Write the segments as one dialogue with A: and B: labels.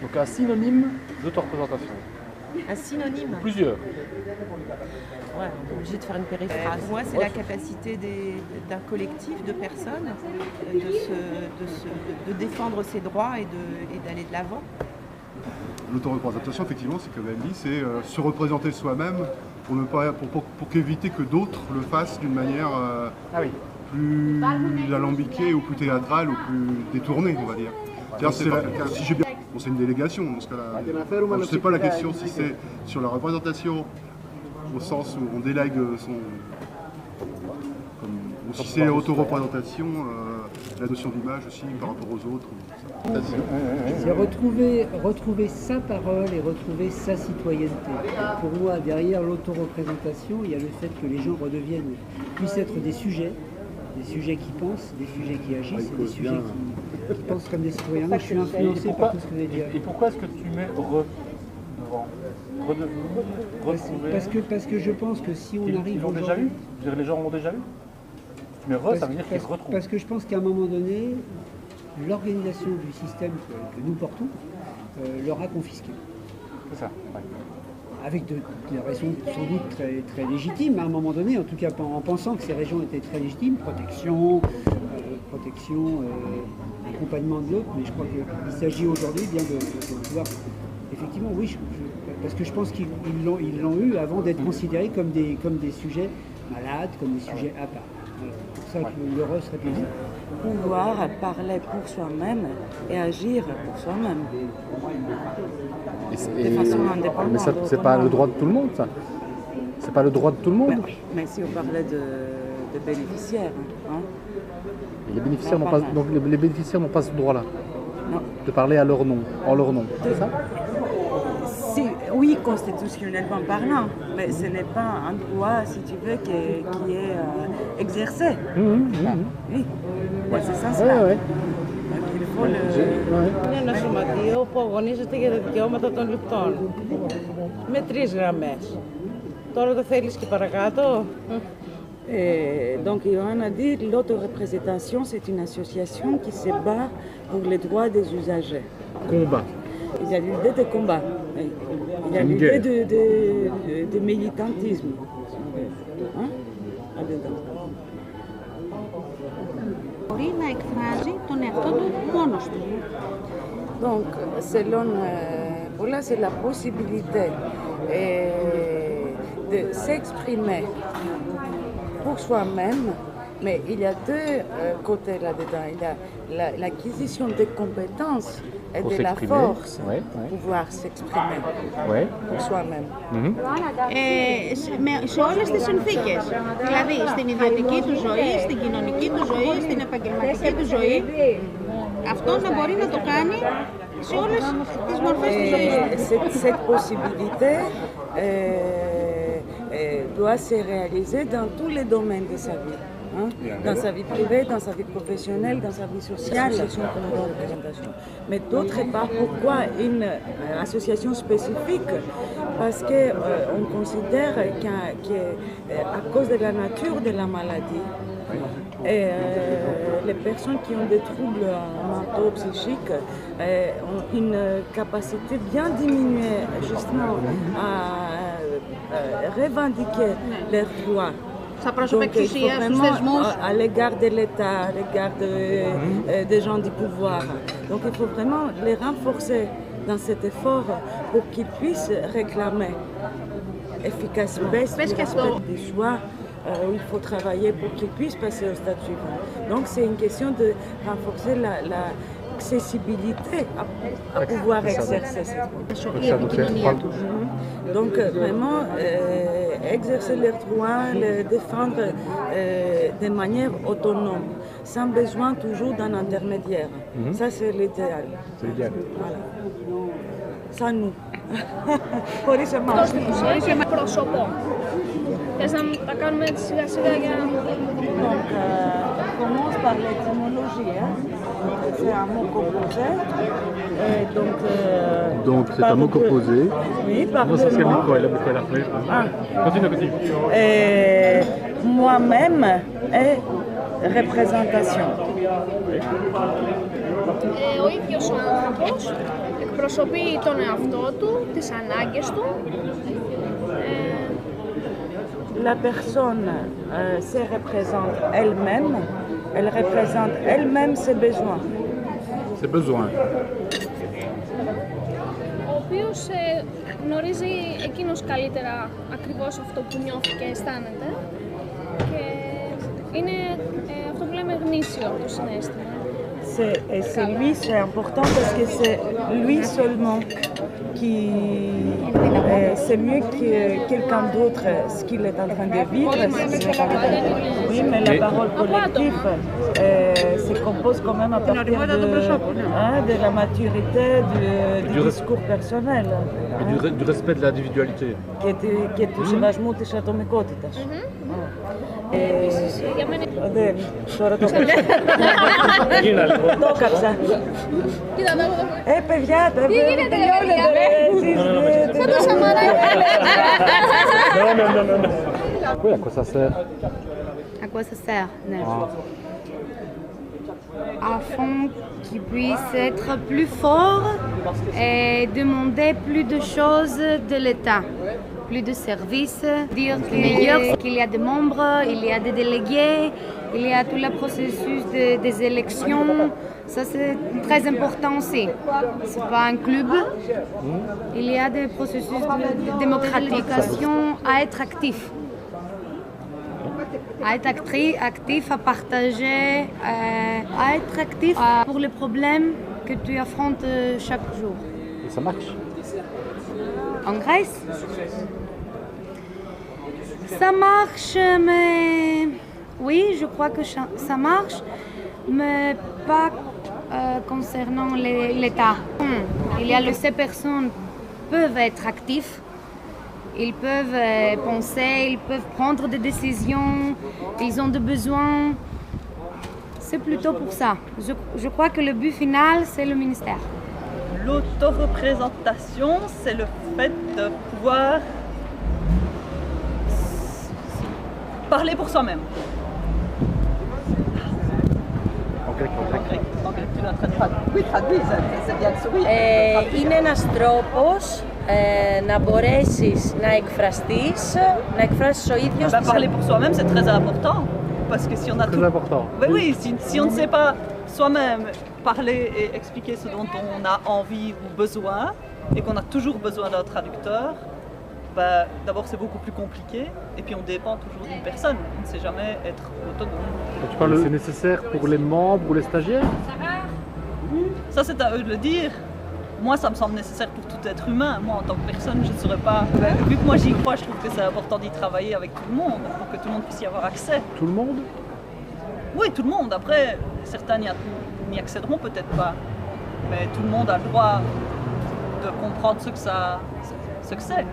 A: Donc un synonyme d'autoreprésentation.
B: Un synonyme.
A: Plusieurs.
B: Ouais, on est obligé de faire une périphrase. Pour moi, c'est la capacité d'un collectif de personnes de défendre ses droits et d'aller de l'avant.
C: L'autoreprésentation, effectivement, c'est comme elle dit, c'est se représenter soi-même pour qu'éviter que d'autres le fassent d'une manière plus alambiquée ou plus théâtrale ou plus détournée, on va dire. Si j'ai bien... Bon, c'est une délégation dans ce cas-là. Je ne sais pas la question si c'est sur la représentation au sens où on délègue son... ou si c'est auto-représentation, la notion d'image aussi par rapport aux autres.
D: C'est retrouver sa parole et retrouver sa citoyenneté. Pour moi, derrière l'autoreprésentation, il y a le fait que les gens puissent être des sujets qui pensent, des sujets qui agissent, et des sujets qui pensent comme des citoyens. Moi, je suis influencé par tout ce que vous avez dit.
A: Et pourquoi est-ce que tu mets devant
D: Parce que je pense que si on arrive...
A: Ils l'ont déjà vu? Les gens l'ont déjà vu? Tu mets ça veut dire qu'ils se retrouvent.
D: Parce que je pense qu'à un moment donné, l'organisation du système que nous portons leur a confisqué.
A: C'est ça, ouais.
D: Avec des raisons sans doute très, très légitimes, à un moment donné, en tout cas en pensant que ces régions étaient très légitimes, protection, accompagnement de l'autre, mais je crois qu'il s'agit aujourd'hui bien de pouvoir... Effectivement, oui, parce que je pense qu'ils l'ont eu avant d'être considérés comme des sujets malades, comme des sujets à part. C'est pour ça que l'heureux serait plaisir.
E: Pouvoir parler pour soi-même et agir pour soi-même. De façon indépendante.
A: Mais ça, c'est pas le droit de tout le monde, ça. C'est pas le droit de tout le monde.
E: Mais si on parlait de bénéficiaires, hein.
A: Et les bénéficiaires n'ont pas, donc les bénéficiaires n'ont pas ce droit-là.
E: Non.
A: De parler à leur nom, en leur nom. C'est ça?
E: Oui, constitutionnellement parlant, mais ce n'est pas un droit, si tu veux, qui est exercé. Oui, c'est ça.
A: Ouais.
E: Il faut le...
F: Είναι ένα σωματείο που αγωνίζεται για τα δικαιώματα των λιπτών. Με 3 γραμμές. Τώρα το θέλεις και παρακάτω.
E: Donc, Johanna dit l'autoreprésentation, c'est une association qui se bat pour les droits des usagers.
A: Combat.
E: Il y a l'idée de combat. Il y a l'idée de militantisme. Hein?
G: Μπορεί να εκφράζει τον εαυτό του μόνος του.
E: Donc, selon Paula, c'est la possibilité de s'exprimer pour soi-même, mais il y a deux côtés là-dedans. Il y a l'acquisition des compétences et de la force pour pouvoir s'exprimer pour soi-même.
G: Σε όλες τις συνθήκες. Δηλαδή, στην ιδιωτική του ζωή, στην κοινωνική του ζωή, στην επαγγελματική του ζωή. Αυτό να μπορεί να το κάνει σε όλες τις μορφές της ζωής του.
E: Cette possibilité doit se réaliser dans tous les domaines de sa vie. Hein? Dans sa vie privée, dans sa vie professionnelle, dans sa vie sociale, mais d'autre part, pourquoi une association spécifique? Parce qu'on considère qu'à cause de la nature de la maladie, les personnes qui ont des troubles mentaux, psychiques, ont une capacité bien diminuée justement à revendiquer leurs droits. Donc, il faut vraiment à l'égard de l'État, à l'égard des gens du pouvoir. Donc il faut vraiment les renforcer dans cet effort pour qu'ils puissent réclamer efficacement des choix où il faut travailler pour qu'ils puissent passer au stade suivant. Donc c'est une question de renforcer l'accessibilité à pouvoir exercer cette fonction. Donc vraiment exercer leurs droits, les défendre de manière autonome, sans besoin toujours d'un intermédiaire. Ça c'est l'idéal.
A: C'est l'idéal.
E: Voilà. Σαν nous. Χωρίς εμάς.
H: Χωρίς εμάς πρόσωπο. Θες να τα κάνουμε έτσι σιγά σιγά για να...
E: Donc, commence par l'étymologie. C'est un mot composé.
A: Donc c'est un mot composé.
E: Oui, par
A: Moi, c'est ce qu'elle a Continue.
E: Moi-même est représentation.
H: Ο ίδιος ο άνθρωπος εκπροσωπεί τον εαυτό του, τις ανάγκες του.
E: La personne se représente elle-même, elle représente elle-même ses besoins.
A: Ses besoins.
H: Ο οποίος γνωρίζει εκείνος καλύτερα ακριβώς αυτό που νιώθει και αισθάνεται και είναι αυτό που λέμε γνήσιο το συναίσθημα.
E: C'est lui, c'est important parce que c'est lui seulement qui c'est mieux que quelqu'un d'autre ce qu'il est en train de vivre. Oui, mais la parole collective se compose quand même à partir de la maturité du discours personnel.
A: Et du respect de l'individualité.
E: Και του σεβασμού της ατομικότητας. Τώρα το κάψα. Παιδιά,
H: τι γίνεται ρε παιδιά, σαν το Σαμαράκι.
A: Oui, à quoi ça sert?
I: À quoi ça sert? Afin qu'il puisse être plus fort et demander plus de choses de l'État, plus de services, dire qu'il y a des membres, il y a des délégués, il y a tout le processus des élections. Ça c'est très important aussi. C'est pas un club. Il y a des processus de démocratisation à être actif. À être actif, à partager, à être actif pour les problèmes que tu affrontes chaque jour.
A: Et ça marche?
I: En Grèce? Ça marche, mais oui, je crois que ça marche, mais pas concernant l'État. Il y a ces personnes peuvent être actives. Ils peuvent penser, ils peuvent prendre des décisions, ils ont des besoins. C'est plutôt pour ça. Je crois que le but final, c'est le ministère.
J: L'autoreprésentation, c'est le fait de pouvoir parler pour soi-même.
A: En grec.
J: Tu l'as traduit. Oui, traduit, c'est bien de sourire.
K: Είναι ένας τρόπος να μπορέσεις να εκφραστείς, να εκφράσεις ο ίδιος.
J: Parler pour soi-même, c'est très important. Parce que si on a
A: très important.
J: Oui, si on ne sait pas soi-même parler et expliquer ce dont on a envie ou besoin, et qu'on a toujours besoin d'un traducteur, d'abord c'est beaucoup plus compliqué, et puis on dépend toujours d'une personne. On ne sait jamais être autonome.
A: Tu parles, c'est nécessaire pour les membres ou les stagiaires?
J: Ça c'est à eux de le dire. Moi ça me semble nécessaire pour tout être humain. Moi en tant que personne je ne saurais pas. Vu que moi j'y crois, je trouve que c'est important d'y travailler avec tout le monde, pour que tout le monde puisse y avoir accès.
A: Tout le monde?
J: Oui, tout le monde. Après, certains n'y accéderont peut-être pas. Mais tout le monde a le droit de comprendre ce que c'est.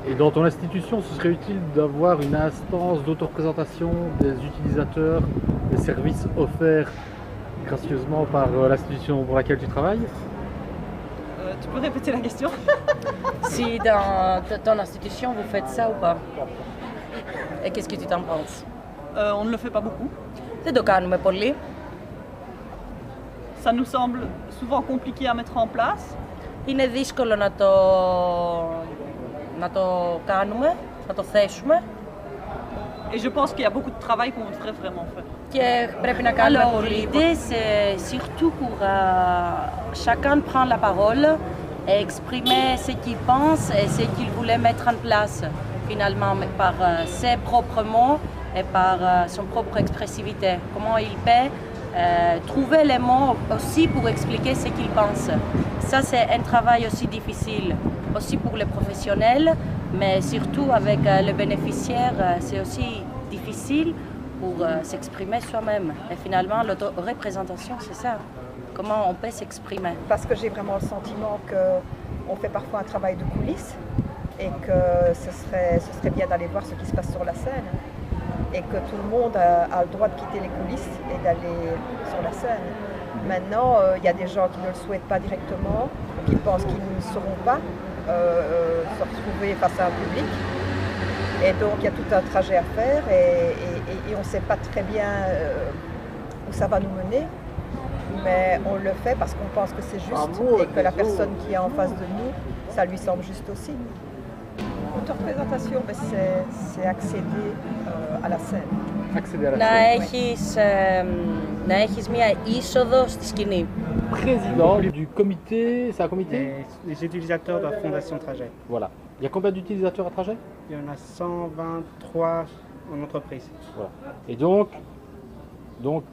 A: Et dans ton institution, ce serait utile d'avoir une instance d'autoreprésentation des utilisateurs des services offerts gracieusement par l'institution pour laquelle tu travailles?
J: Tu peux répéter la question?
K: Si dans ton institution vous faites ça ou pas? Et qu'est-ce que tu t'en penses?
J: On ne le fait pas beaucoup.
K: Δεν το κάνουμε πολύ.
J: Ça nous semble souvent compliqué à mettre en place.
K: Είναι δύσκολο να το κάνουμε, να το θέσουμε.
J: Et je pense qu'il y a beaucoup de travail qu'on devrait vraiment faire.
K: Και πρέπει να κάνουμε πολύ. L'idée c'est surtout pour chacun prendre la parole et exprimer ce qu'il pense et ce qu'il voulait mettre en place finalement par ses propres mots et par son propre expressivité. Comment il peut trouver les mots aussi pour expliquer ce qu'il pense. Ça c'est un travail aussi difficile, aussi pour les professionnels, mais surtout avec les bénéficiaires, c'est aussi difficile pour s'exprimer soi-même. Et finalement, l'autoreprésentation, c'est ça. Comment on peut s'exprimer.
L: Parce que j'ai vraiment le sentiment qu'on fait parfois un travail de coulisses et que ce serait bien d'aller voir ce qui se passe sur la scène. Et que tout le monde a le droit de quitter les coulisses et d'aller sur la scène. Maintenant, il y a des gens qui ne le souhaitent pas directement, qui pensent qu'ils ne sauront pas se retrouver face à un public. Et donc, il y a tout un trajet à faire et on ne sait pas très bien où ça va nous mener. mais on le fait parce qu'on pense que c'est juste et que la personne qui est en face de nous, ça lui semble juste aussi. L'autoreprésentation, c'est accéder à la scène.
K: Να έχεις μια είσοδο στη σκηνή.
A: Président du comité, c'est un comité?
M: Les utilisateurs de la Fondation Trajet.
A: Voilà. Il y a combien d'utilisateurs à Trajet?
M: Il y en a 123 en entreprise.
A: Voilà. Et donc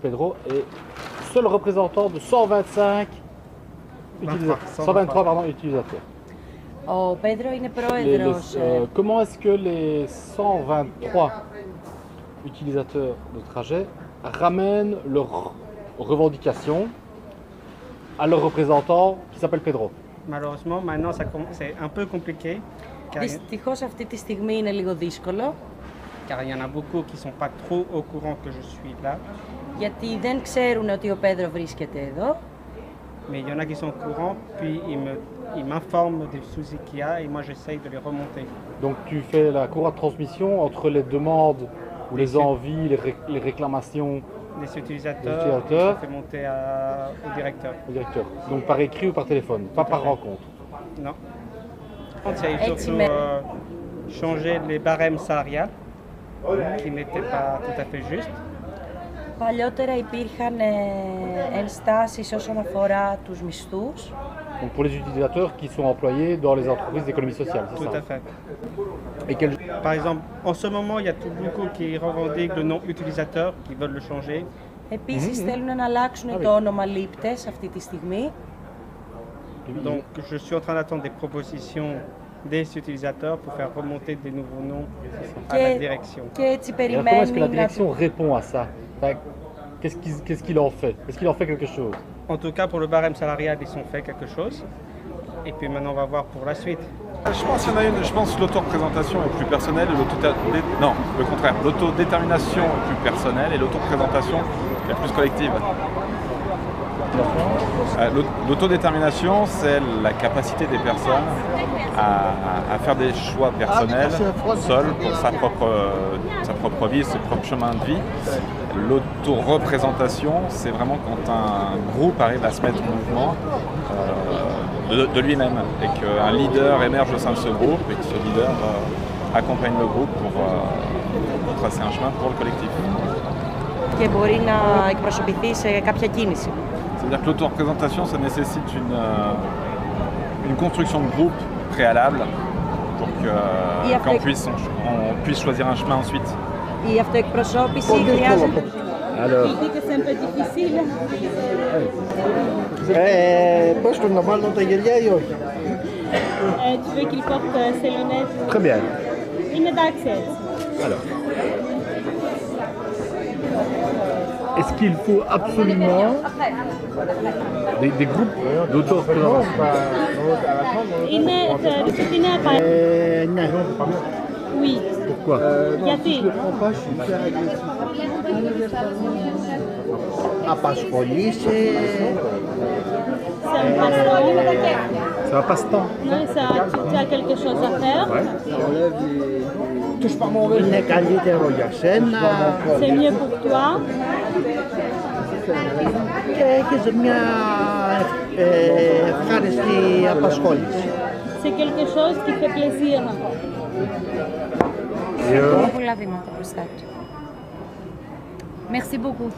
A: Pedro est seul représentant de 125 utilisateurs.
K: Ο Πέδρο είναι πρόεδρος.
A: Comment est-ce que les 123 utilisateurs de Trajet ramènent leurs revendications à leur représentant qui s'appelle Pedro?
M: Malheureusement, maintenant c'est un peu compliqué.
K: Δυστυχώς αυτή τη στιγμή είναι λίγο δύσκολο.
M: Car il y en a beaucoup qui sont pas trop au courant que je suis là.
K: Γιατί δεν ξέρουν ότι ο Πέδρο βρίσκεται εδώ.
M: Mais il y en a qui sont au courant, puis ils m'informent des soucis qu'il y a et moi j'essaye de les remonter.
A: Donc tu fais la courroie de transmission entre les demandes ou les envies, les réclamations
M: des utilisateurs, ça fait monter au directeur.
A: Donc par écrit ou par téléphone, pas par rencontre?
M: Non. Il y a eu surtout changer les barèmes salariales qui n'étaient pas tout à fait justes.
K: Παλιότερα υπήρχαν ενστάσεις όσον αφορά τους μισθούς.
A: Donc pour les utilisateurs qui sont employés dans les entreprises d'économie sociale, c'est ça?
M: Tout à fait. Par exemple, en ce moment, il y a beaucoup qui revendiquent le nom utilisateur, qui veulent le changer.
K: Επίσης θέλουν να αλλάξουν το όνομα λήπτες αυτή τη στιγμή.
M: Donc je suis en train d'attendre des propositions des utilisateurs pour faire remonter des nouveaux noms à la direction.
K: Και έτσι περιμένουν.
A: Comment est-ce que la direction répond à ça? Qu'est-ce qu'il en fait? Est-ce qu'il en fait quelque chose?
M: En tout cas, pour le barème salarial, ils ont fait quelque chose. Et puis maintenant, on va voir pour la suite.
N: Je pense qu'il y en a une. Je pense que l'autoprésentation est plus personnelle et le contraire. L'autodétermination est plus personnelle et l'autoprésentation est plus collective. L'autodétermination, c'est la capacité des personnes à faire des choix personnels, seuls, pour sa propre vie, ses propres chemins de vie. L'autoreprésentation, c'est vraiment quand un groupe arrive à se mettre en mouvement de lui-même et qu'un leader émerge au sein de ce groupe et que ce leader accompagne le groupe pour tracer un chemin pour le collectif.
K: Και μπορεί να εκπροσωπηθεί σε κάποια κίνηση.
N: C'est-à-dire que l'autoreprésentation, ça nécessite une construction de groupe préalable pour qu'on puisse choisir un chemin ensuite.
K: Η αυτοεκπροσώπηση χρειάζεται.
O: Πώς πρέπει να βάλω τα γυαλιά ή όχι?
P: Tu veux qu'il porte ses lunettes?
O: Très bien.
P: Είναι εντάξει έτσι.
O: Alors. Est-ce qu'il faut absolument des groupes d'autoreprésentation?
P: Θεωρείς ότι είναι απαραίτητο? Oui.
O: Pourquoi?
P: Γιατί?
O: Απασχολήσει.
P: C'est un passe-temps. Tu as quelque chose à faire.
O: Είναι καλύτερο για σένα.
P: C'est mieux pour toi.
O: Και έχεις μια ευχάριστη απασχόληση.
P: C'est quelque chose qui fait plaisir.
I: Πολλά βήματα μπροστά του. Merci beaucoup.